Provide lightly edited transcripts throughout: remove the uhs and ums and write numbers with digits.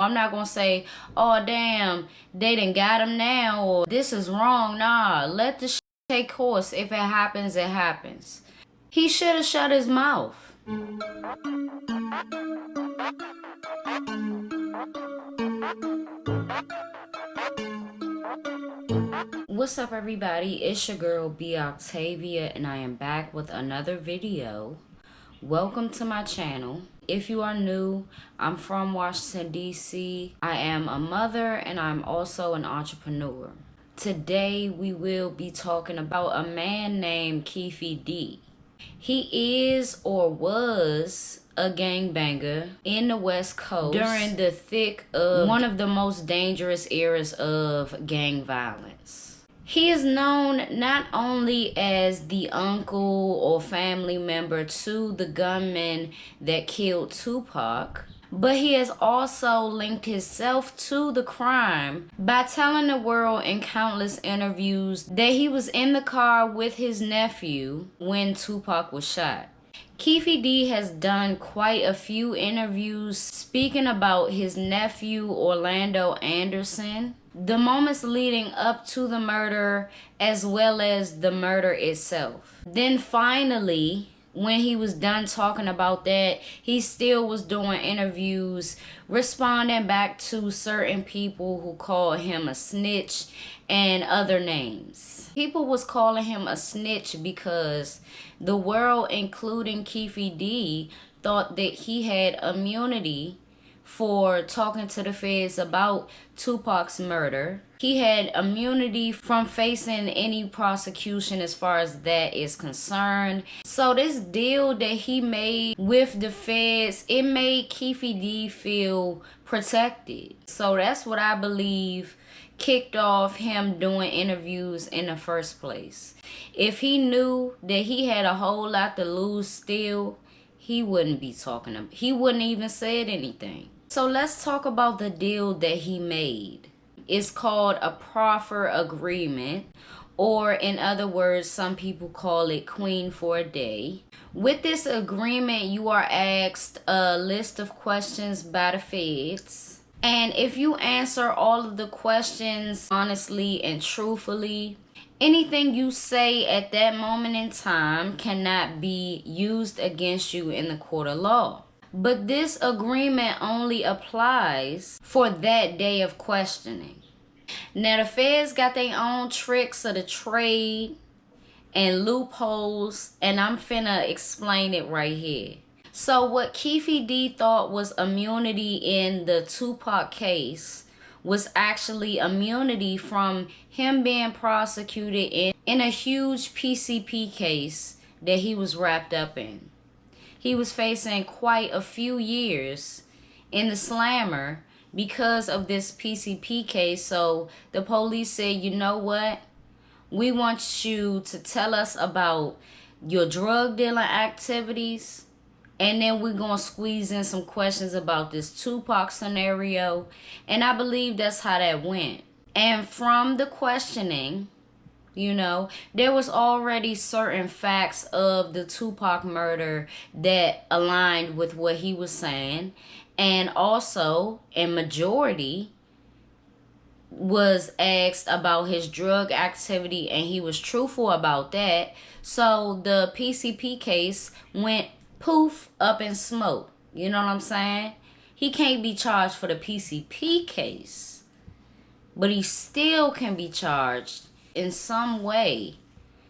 I'm not gonna say, oh damn, they done got him now, or this is wrong. Nah, let the shit take course. If it happens, it happens. He should have shut his mouth. What's up, everybody? It's your girl B Octavia, and I am back with another video. Welcome to my channel. If you are new, I'm from Washington, D.C. I am a mother and I'm also an entrepreneur. Today we will be talking about a man named Keefe D. He is or was a gangbanger in the West Coast during the thick of one of the most dangerous eras of gang violence. He is known not only as the uncle or family member to the gunman that killed Tupac, but he has also linked himself to the crime by telling the world in countless interviews that he was in the car with his nephew when Tupac was shot. Keefe D has done quite a few interviews speaking about his nephew Orlando Anderson, the moments leading up to the murder, as well as the murder itself. Then finally, when he was done talking about that, he still was doing interviews, responding back to certain people who called him a snitch and other names. People was calling him a snitch because the world, including Keefe D, thought that he had immunity for talking to the feds about Tupac's murder. He had immunity from facing any prosecution as far as that is concerned. So this deal that he made with the feds, it made Keefe D feel protected. So that's what I believe kicked off him doing interviews in the first place. If he knew that he had a whole lot to lose still, he wouldn't be talking. He wouldn't even said anything. So let's talk about the deal that he made. It's called a proffer agreement, or in other words, some people call it Queen for a Day. With this agreement, you are asked a list of questions by the feds. And if you answer all of the questions honestly and truthfully, anything you say at that moment in time cannot be used against you in the court of law. But this agreement only applies for that day of questioning. Now, the feds got their own tricks of the trade and loopholes, and I'm finna explain it right here. So what Keefe D thought was immunity in the Tupac case was actually immunity from him being prosecuted in a huge PCP case that he was wrapped up in. He was facing quite a few years in the slammer because of this PCP case. So the police said, you know what? We want you to tell us about your drug dealing activities, and then we're going to squeeze in some questions about this Tupac scenario. And I believe that's how that went. And from the questioning, you know, there was already certain facts of the Tupac murder that aligned with what he was saying. And also, a majority was asked about his drug activity, and he was truthful about that. So the PCP case went poof up in smoke. You know what I'm saying? He can't be charged for the PCP case, but he still can be charged in some way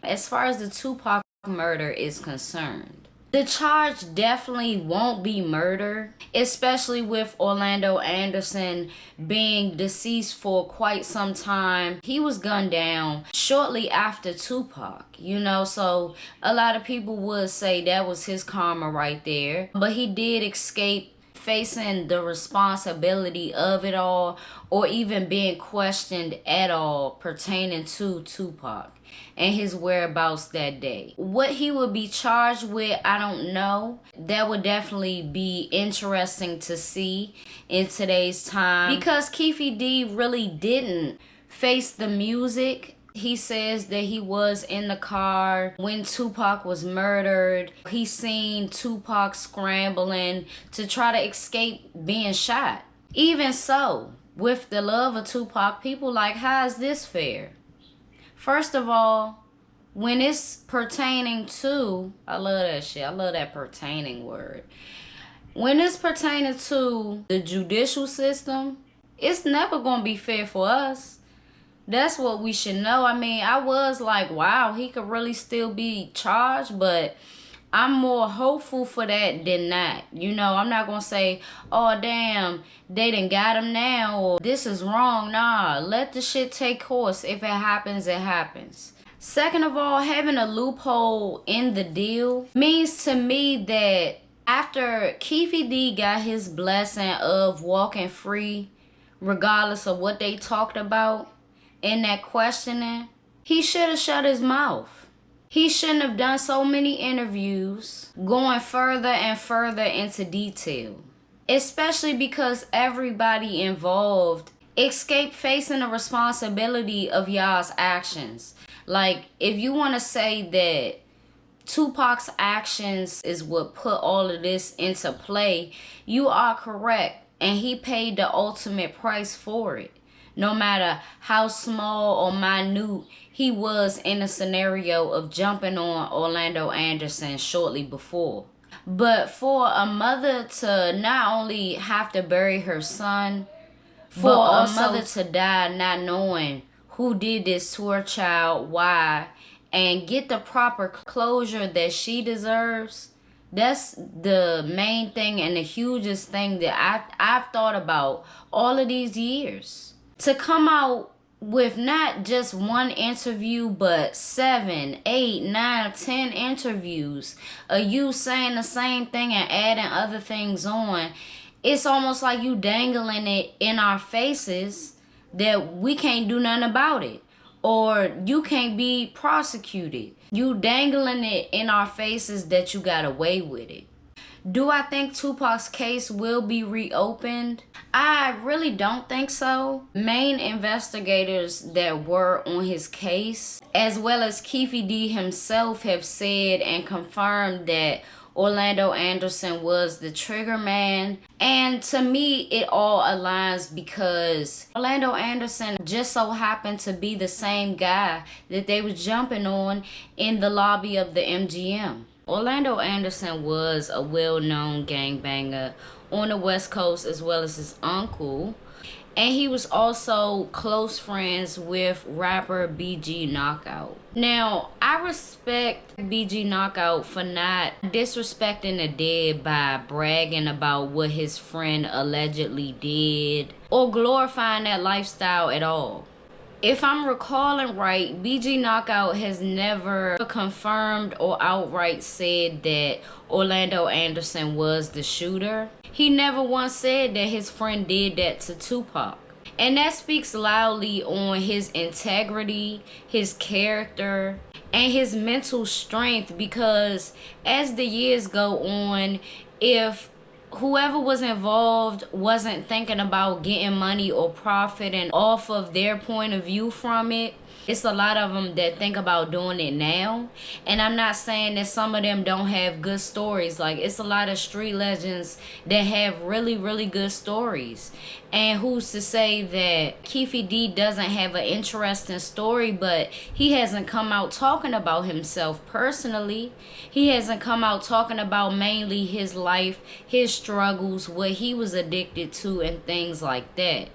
as far as the Tupac murder is concerned. The charge definitely won't be murder, especially with Orlando Anderson being deceased for quite some time. He was gunned down shortly after Tupac, you know, so a lot of people would say that was his karma right there. But he did escape facing the responsibility of it all, or even being questioned at all pertaining to Tupac and his whereabouts that day. What he would be charged with, I don't know. That would definitely be interesting to see in today's time, because Keefe D really didn't face the music. He says that he was in the car when Tupac was murdered. He seen Tupac scrambling to try to escape being shot. Even so, with the love of Tupac, people like, how is this fair? First of all, when it's pertaining to, I love that shit. I love that pertaining word. When it's pertaining to the judicial system, it's never going to be fair for us. That's what we should know. I mean, I was like, wow, he could really still be charged, but I'm more hopeful for that than not. You know, I'm not going to say, oh, damn, they done got him now, or this is wrong. Nah, let the shit take course. If it happens, it happens. Second of all, having a loophole in the deal means to me that after Keefe D got his blessing of walking free, regardless of what they talked about in that questioning, he should have shut his mouth. He shouldn't have done so many interviews going further and further into detail, especially because everybody involved escaped facing the responsibility of y'all's actions. Like, if you want to say that Tupac's actions is what put all of this into play, you are correct, and he paid the ultimate price for it. No matter how small or minute he was in a scenario of jumping on Orlando Anderson shortly before. But for a mother to not only have to bury her son, for a mother to die not knowing who did this to her child, why, and get the proper closure that she deserves, that's the main thing and the hugest thing that I've thought about all of these years. To come out with not just one interview, but 7, 8, 9, 10 interviews of you saying the same thing and adding other things on, it's almost like you dangling it in our faces that we can't do nothing about it, or you can't be prosecuted. You dangling it in our faces that you got away with it. Do I think Tupac's case will be reopened? I really don't think so. Main investigators that were on his case, as well as Keefe D himself, have said and confirmed that Orlando Anderson was the trigger man. And to me, it all aligns because Orlando Anderson just so happened to be the same guy that they was jumping on in the lobby of the MGM. Orlando Anderson was a well-known gangbanger on the West Coast, as well as his uncle. And he was also close friends with rapper BG Knockout. Now, I respect BG Knockout for not disrespecting the dead by bragging about what his friend allegedly did or glorifying that lifestyle at all. If I'm recalling right, BG Knockout has never confirmed or outright said that Orlando Anderson was the shooter. He never once said that his friend did that to Tupac. And that speaks loudly on his integrity, his character, and his mental strength, because as the years go on, if whoever was involved wasn't thinking about getting money or profiting off of their point of view from it, it's a lot of them that think about doing it now. And I'm not saying that some of them don't have good stories. Like, it's a lot of street legends that have really, really good stories. And who's to say that Keefe D doesn't have an interesting story, but he hasn't come out talking about himself personally. He hasn't come out talking about mainly his life, his struggles, what he was addicted to, and things like that.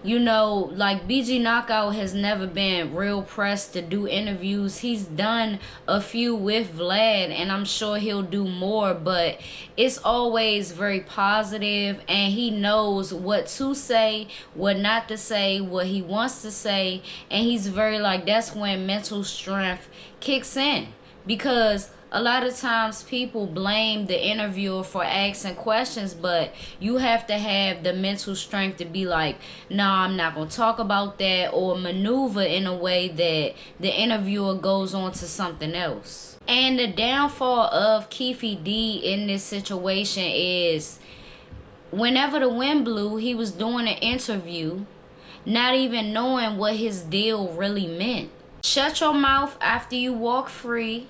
You know, like BG Knockout has never been real pressed to do interviews. He's done a few with Vlad, and I'm sure he'll do more, but it's always very positive, and he knows what to say, what not to say, what he wants to say, and he's very like, that's when mental strength kicks in. Because a lot of times people blame the interviewer for asking questions, but you have to have the mental strength to be like, nah, I'm not going to talk about that, or maneuver in a way that the interviewer goes on to something else. And the downfall of Keefe D in this situation is whenever the wind blew, he was doing an interview, not even knowing what his deal really meant. Shut your mouth after you walk free.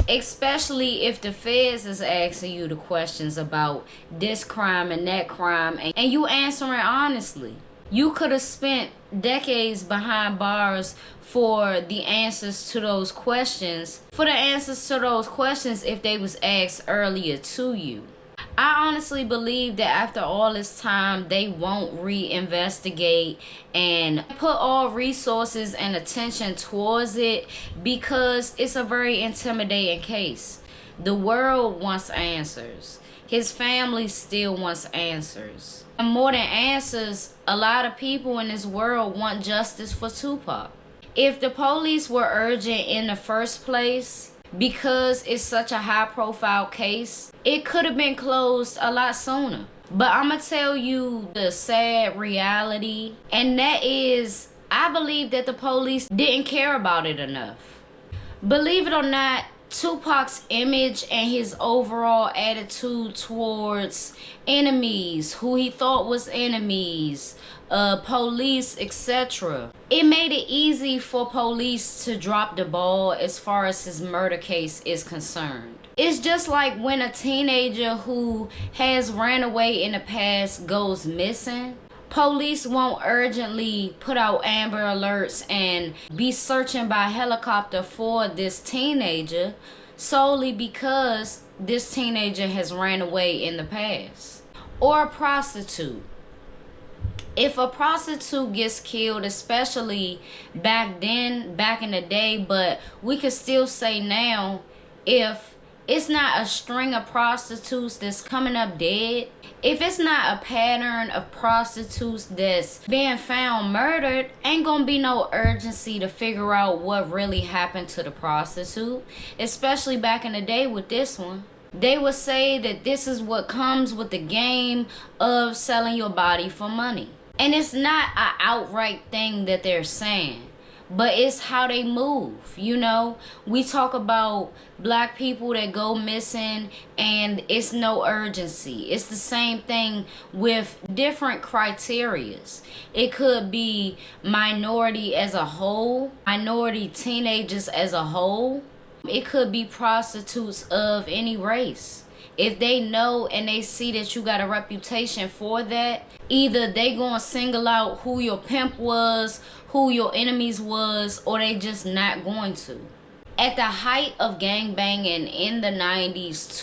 Especially if the feds is asking you the questions about this crime and that crime, and you answering honestly. You could have spent decades behind bars for the answers to those questions, if they was asked earlier to you. I honestly believe that after all this time, they won't reinvestigate and put all resources and attention towards it, because it's a very intimidating case. The world wants answers. His family still wants answers. And more than answers, a lot of people in this world want justice for Tupac. If the police were urgent in the first place, because it's such a high profile case, it could have been closed a lot sooner. But I'm gonna tell you the sad reality, and that is, I believe that the police didn't care about it enough. Believe it or not, Tupac's image and his overall attitude towards enemies, who he thought was enemies, police, etc., it made it easy for police to drop the ball as far as his murder case is concerned. It's just like when a teenager who has ran away in the past goes missing. Police won't urgently put out Amber Alerts and be searching by helicopter for this teenager solely because this teenager has ran away in the past. Or a prostitute. If a prostitute gets killed, especially back then, back in the day, but we could still say now, if it's not a string of prostitutes that's coming up dead, if it's not a pattern of prostitutes that's being found murdered, ain't gonna be no urgency to figure out what really happened to the prostitute. Especially back in the day with this one. They would say that this is what comes with the game of selling your body for money. And it's not an outright thing that they're saying, but it's how they move. You know, we talk about black people that go missing and it's no urgency. It's the same thing with different criterias. It could be minority as a whole, minority teenagers as a whole. It could be prostitutes of any race. If they know and they see that you got a reputation for that, either they gonna single out who your pimp was, who your enemies was, or they just not going to. At the height of gangbanging in the 90s,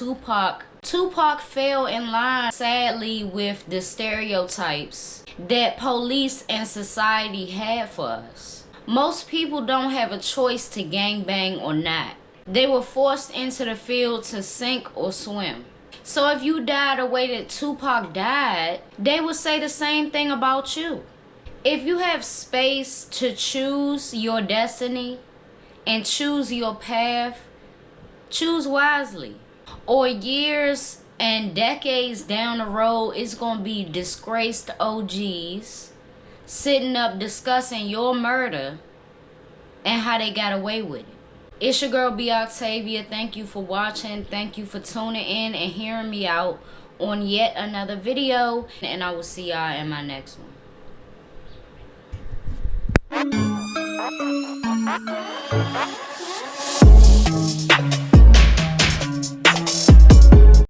Tupac fell in line, sadly, with the stereotypes that police and society had for us. Most people don't have a choice to gangbang or not. They were forced into the field to sink or swim. So if you died the way that Tupac died, they would say the same thing about you. If you have space to choose your destiny and choose your path, choose wisely. Or years and decades down the road, it's going to be disgraced OGs sitting up discussing your murder and how they got away with it. It's your girl B. Octavia. Thank you for watching. Thank you for tuning in and hearing me out on yet another video. And I will see y'all in my next one.